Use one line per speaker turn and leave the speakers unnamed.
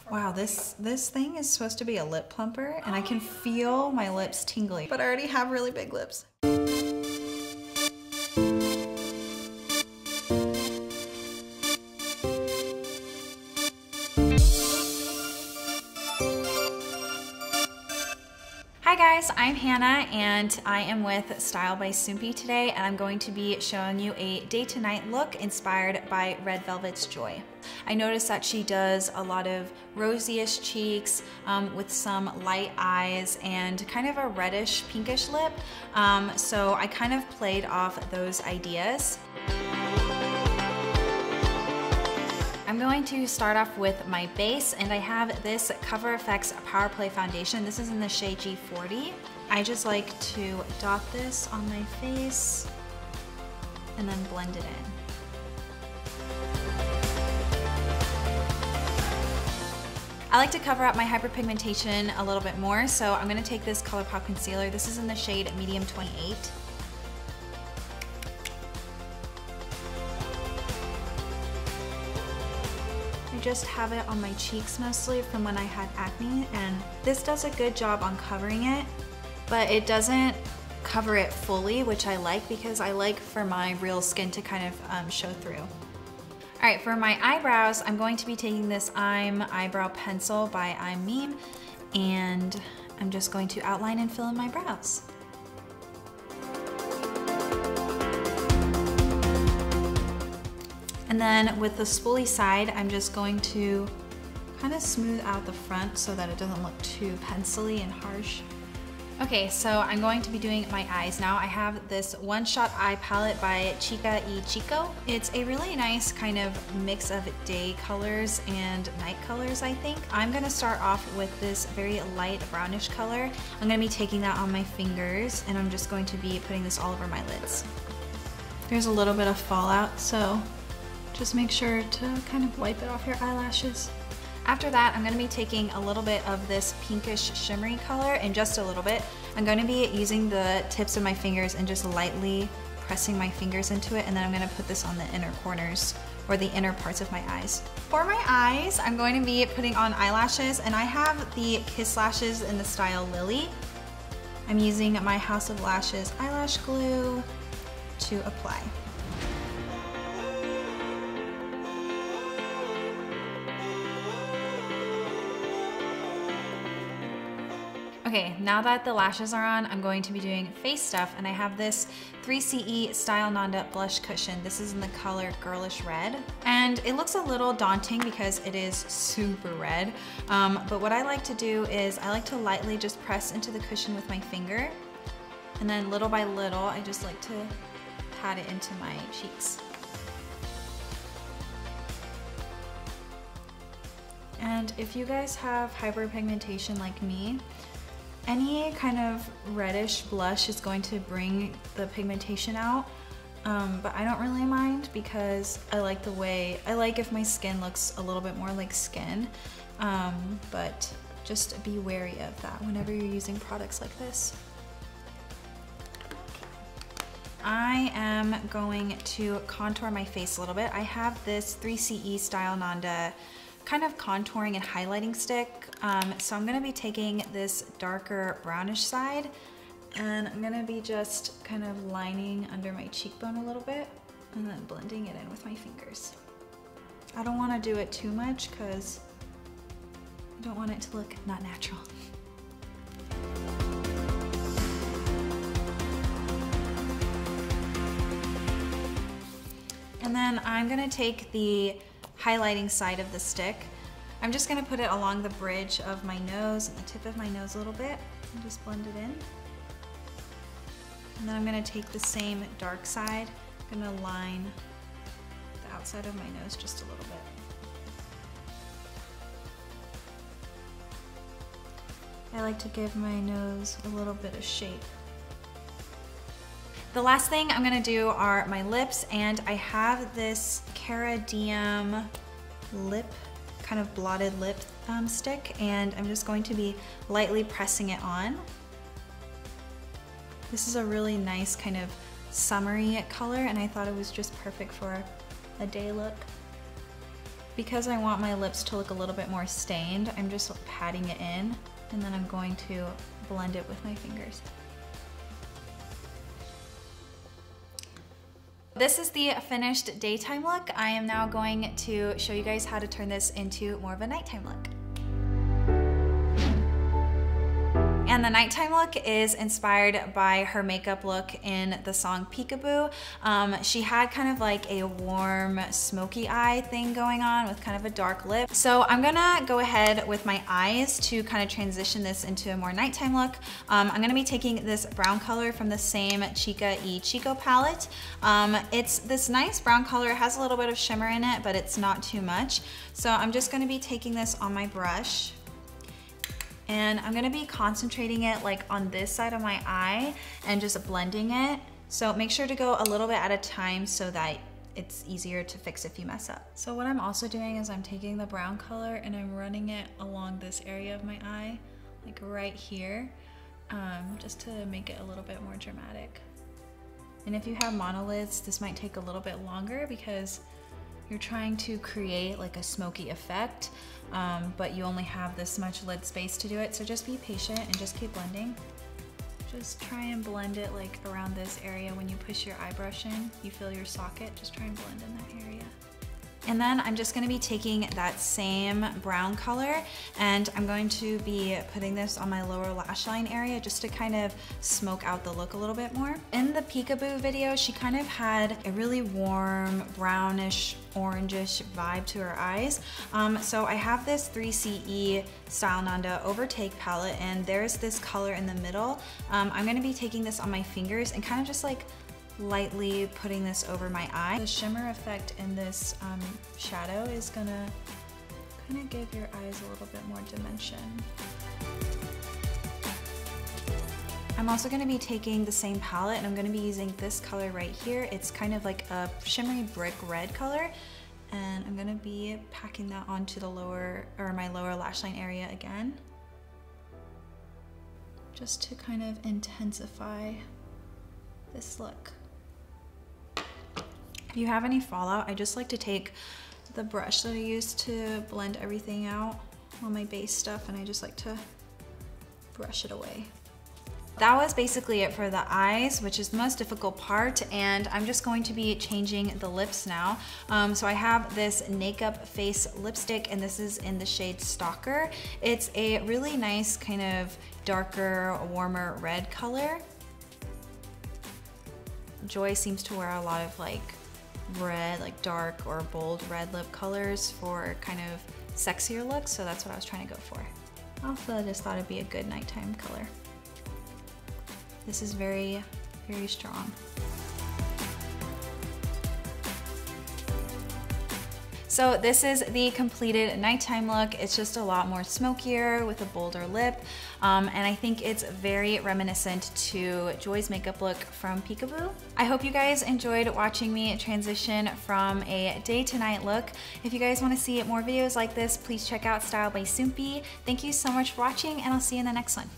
Wow, this thing is supposed to be a lip plumper and I can feel my lips tingling, but I already have really big lips. Hi guys, I'm Hannah and I am with Style by Soompi today, and I'm going to be showing you a day to night look inspired by Red Velvet's Joy. I noticed that she does a lot of rosyish cheeks with some light eyes and kind of a reddish pinkish lip. So I kind of played off those ideas. I'm going to start off with my base, and I have this Cover FX Power Play Foundation. This is in the shade G40. I just like to dot this on my face and then blend it in. I like to cover up my hyperpigmentation a little bit more, so I'm going to take this ColourPop concealer. This is in the shade Medium 28. I just have it on my cheeks mostly from when I had acne, and this does a good job on covering it, but it doesn't cover it fully, which I like because I like for my real skin to kind of show through. All right, for my eyebrows, I'm going to be taking this I'm Eyebrow Pencil by I'm Meme, and I'm just going to outline and fill in my brows. And then with the spoolie side, I'm just going to kind of smooth out the front so that it doesn't look too pencil-y and harsh. Okay, so I'm going to be doing my eyes now. I have this One Shot Eye Palette by Chica y Chico. It's a really nice kind of mix of day colors and night colors, I think. I'm gonna start off with this very light brownish color. I'm gonna be taking that on my fingers, and I'm just going to be putting this all over my lids. There's a little bit of fallout, so just make sure to kind of wipe it off your eyelashes. After that, I'm gonna be taking a little bit of this pinkish shimmery color, and just a little bit. I'm gonna be using the tips of my fingers and just lightly pressing my fingers into it, and then I'm gonna put this on the inner corners, or the inner parts of my eyes. For my eyes, I'm going to be putting on eyelashes, and I have the Kiss Lashes in the style Lily. I'm using my House of Lashes eyelash glue to apply. Okay, now that the lashes are on, I'm going to be doing face stuff, and I have this 3CE Style Nanda Blush Cushion. This is in the color Girlish Red, and it looks a little daunting because it is super red, but what I like to do is I like to lightly just press into the cushion with my finger, and then little by little, I just like to pat it into my cheeks. And if you guys have hyperpigmentation like me, any kind of reddish blush is going to bring the pigmentation out, but I don't really mind because I like the way, I like if my skin looks a little bit more like skin, but just be wary of that whenever you're using products like this. I am going to contour my face a little bit. I have this 3CE Style Nanda kind of contouring and highlighting stick. So I'm gonna be taking this darker brownish side, and I'm gonna be just kind of lining under my cheekbone a little bit and then blending it in with my fingers. I don't wanna do it too much because I don't want it to look not natural. And then I'm gonna take the highlighting side of the stick. I'm just gonna put it along the bridge of my nose and the tip of my nose a little bit and just blend it in. And then I'm gonna take the same dark side, I'm gonna line the outside of my nose just a little bit. I like to give my nose a little bit of shape. The last thing I'm gonna do are my lips, and I have this Cara Diem lip, kind of blotted lip stick, and I'm just going to be lightly pressing it on. This is a really nice kind of summery color, and I thought it was just perfect for a day look. Because I want my lips to look a little bit more stained, I'm just patting it in, and then I'm going to blend it with my fingers. This is the finished daytime look. I am now going to show you guys how to turn this into more of a nighttime look. And the nighttime look is inspired by her makeup look in the song Peekaboo. She had kind of like a warm, smoky eye thing going on with kind of a dark lip. So I'm gonna go ahead with my eyes to kind of transition this into a more nighttime look. I'm gonna be taking this brown color from the same Chica y Chico palette. It's this nice brown color. It has a little bit of shimmer in it, but it's not too much. So I'm just gonna be taking this on my brush, and I'm gonna be concentrating it like on this side of my eye and just blending it. So make sure to go a little bit at a time so that it's easier to fix if you mess up. So what I'm also doing is I'm taking the brown color and I'm running it along this area of my eye, like right here, just to make it a little bit more dramatic. And if you have monolids, this might take a little bit longer because you're trying to create like a smoky effect, but you only have this much lid space to do it. So just be patient and just keep blending. Just try and blend it like around this area. When you push your eye brush in, you feel your socket, just try and blend in that area. And then I'm just gonna be taking that same brown color and I'm going to be putting this on my lower lash line area just to kind of smoke out the look a little bit more. In the Peekaboo video, she kind of had a really warm, brownish, orangish vibe to her eyes. So I have this 3CE Style Nanda Overtake palette and there's this color in the middle. I'm gonna be taking this on my fingers and kind of just like lightly putting this over my eye. The shimmer effect in this shadow is gonna kind of give your eyes a little bit more dimension. I'm also gonna be taking the same palette and I'm gonna be using this color right here. It's kind of like a shimmery brick red color. And I'm gonna be packing that onto the my lower lash line area again, just to kind of intensify this look. If you have any fallout, I just like to take the brush that I used to blend everything out on my base stuff and I just like to brush it away. That was basically it for the eyes, which is the most difficult part, and I'm just going to be changing the lips now. So I have this Naked Up Face lipstick and this is in the shade Stalker. It's a really nice kind of darker, warmer red color. Joy seems to wear a lot of like red, like dark or bold red lip colors for kind of sexier looks, so that's what I was trying to go for. Also, I just thought it'd be a good nighttime color. This is very, very strong. So this is the completed nighttime look. It's just a lot more smokier with a bolder lip. And I think it's very reminiscent to Joy's makeup look from Peekaboo. I hope you guys enjoyed watching me transition from a day to night look. If you guys want to see more videos like this, please check out Style by Soompi. Thank you so much for watching and I'll see you in the next one.